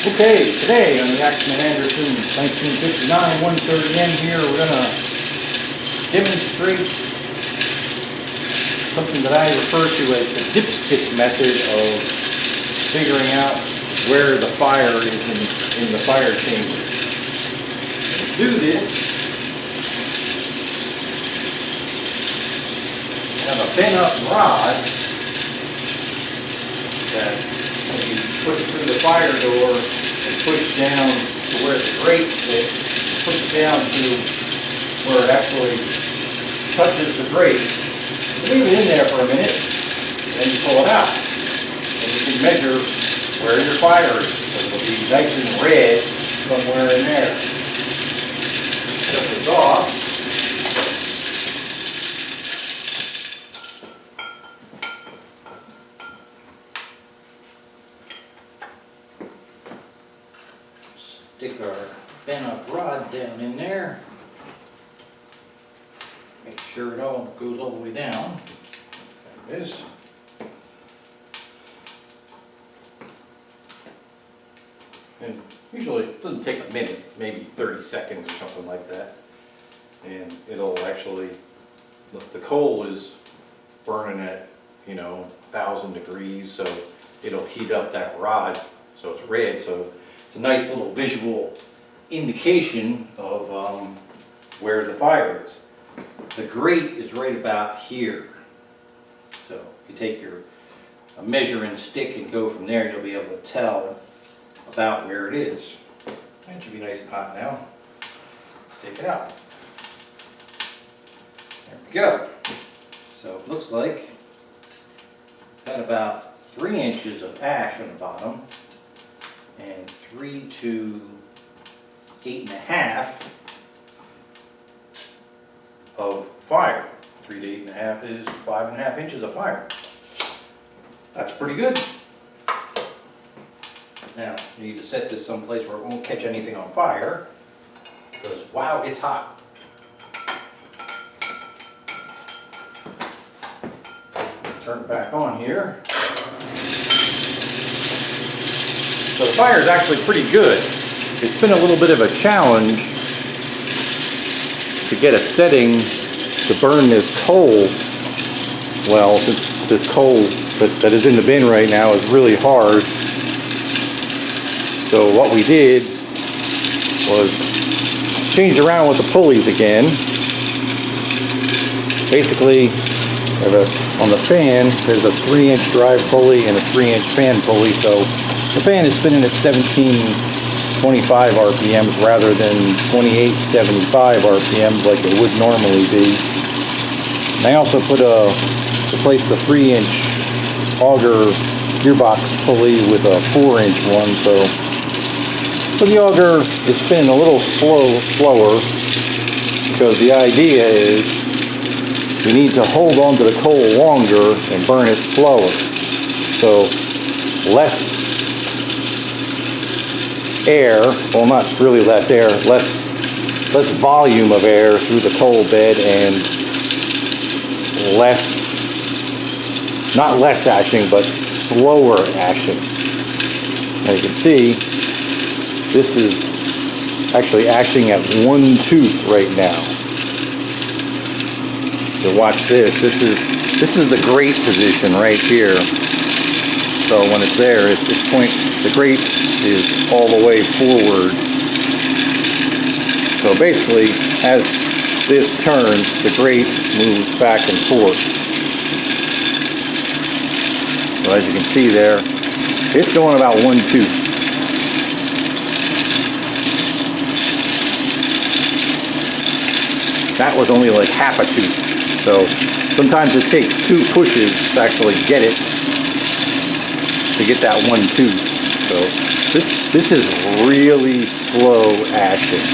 Okay, today on the Axeman Anderson 1959 130N here, we're going to demonstrate something that I refer to as the dipstick method of figuring out where the fire is in the fire chamber. To do this, I have a bent-up rod that will be put through the fire door and pushed down to where the grate sits, pushed down to where it actually touches the grate. Leave it in there for a minute, and then you pull it out. And you can measure where your fire is. So it'll be nice and red somewhere in there. Shut this off. Stick our bent-up rod down in there. Make sure it all goes all the way down. There it is. And usually it doesn't take a minute, maybe 30 seconds or something like that. And it'll actually, look, the coal is burning at, 1,000 degrees, so it'll heat up that rod so it's red. So it's a nice little visual indication of where the fire is. The grate is right about here. So if you take your measuring stick and go from there, you'll be able to tell about where it is. That should be nice and hot now. Let's take it out. There we go. So it looks like got about 3 inches of ash on the bottom and 3 to 8.5 of fire. 3 to 8.5 is 5.5 inches of fire. That's pretty good. Now, you need to set this someplace where it won't catch anything on fire, because wow, it's hot. Turn it back on here. So the fire is actually pretty good. It's been a little bit of a challenge to get a setting to burn this coal. Well, since this coal that is in the bin right now is really hard. So what we did was change around with the pulleys again. Basically, on the fan, there's a 3-inch drive pulley and a 3-inch fan pulley. So the fan is spinning at 1725 RPMs rather than 2875 RPMs like it would normally be. And I also replaced the 3-inch auger gearbox pulley with a 4-inch one. So the auger is spinning a little slower because the idea is we need to hold on to the coal longer and burn it slower. So less air, well, not really less air, less volume of air through the coal bed and not less ashing, but slower ashing. As you can see, this is actually ashing at 1 tooth right now. So watch this. This is the grate position right here. So when it's there, the grate is all the way forward. So basically, as this turns, the grate moves back and forth. So as you can see there, it's going about 1 tooth. That was only like half a tooth. So sometimes it takes 2 pushes to actually get it, to get that 1 tooth. So this is really slow ashing.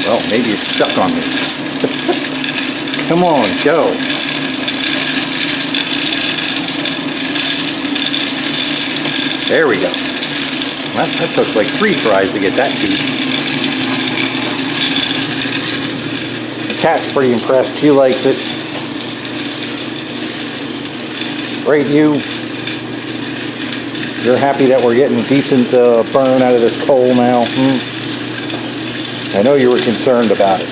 Well, maybe it's stuck on me. Come on, go. There we go. That took like 3 tries to get that tooth. The cat's pretty impressed. He likes it. Right, you're happy that we're getting decent burn out of this coal now? I know you were concerned about it.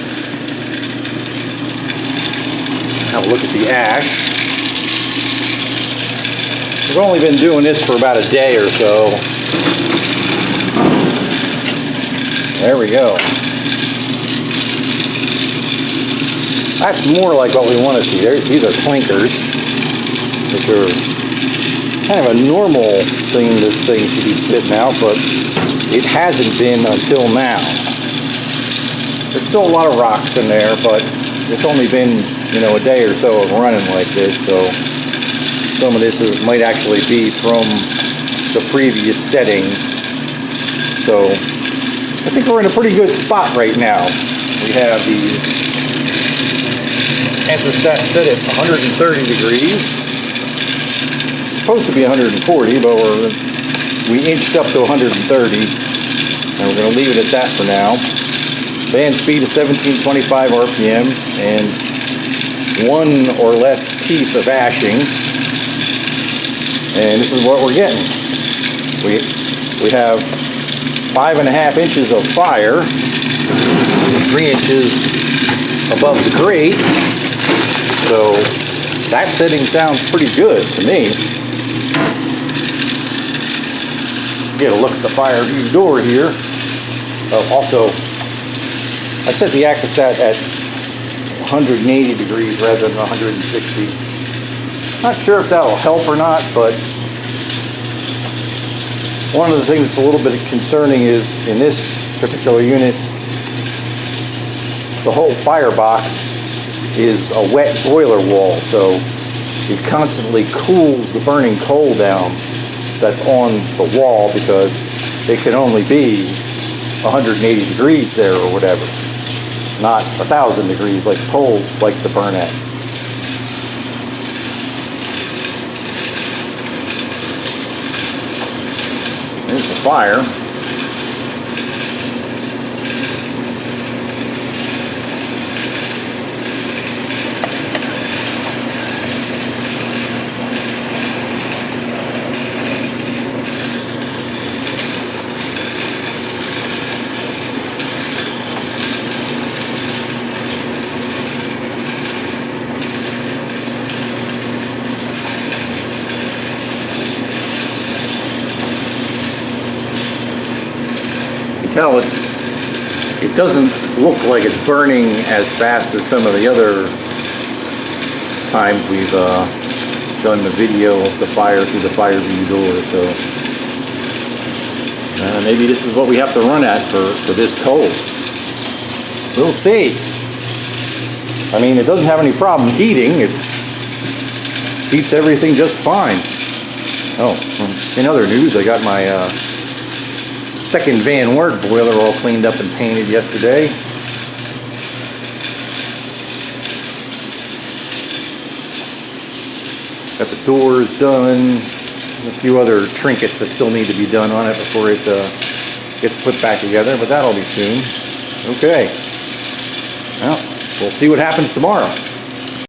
Have a look at the ash. We've only been doing this for about a day or so. There we go. That's more like what we want to see. These are clinkers, which are kind of a normal thing this thing should be spitting out, but it hasn't been until now. There's still a lot of rocks in there, but it's only been, a day or so of running like this, so some of this might actually be from the previous setting. So I think we're in a pretty good spot right now. We have the anthracite set at 130 degrees. It's supposed to be 140, but we inched up to 130, and we're going to leave it at that for now. Fan speed is 1725 RPM, and 1 or less piece of ashing. And this is what we're getting. We have 5.5 inches of fire, 3 inches above the grate. So that setting sounds pretty good to me. Get a look at the fire view door here. Also, I set the Axeman at 180 degrees rather than 160. Not sure if that'll help or not, but one of the things that's a little bit concerning is in this particular unit, the whole firebox is a wet boiler wall, so it constantly cools the burning coal down that's on the wall because it can only be 180 degrees there or whatever, not 1,000 degrees like coal likes to burn at. There's the fire. Tell it doesn't look like it's burning as fast as some of the other times we've done the video of the fire through the fire view door. So maybe this is what we have to run at for this coal. We'll see. I mean, it doesn't have any problem heating. It heats everything just fine. Oh, in other news, I got my second Van Wert boiler all cleaned up and painted yesterday. Got the doors done, a few other trinkets that still need to be done on it before it gets put back together, but that'll be soon. Okay, well, we'll see what happens tomorrow.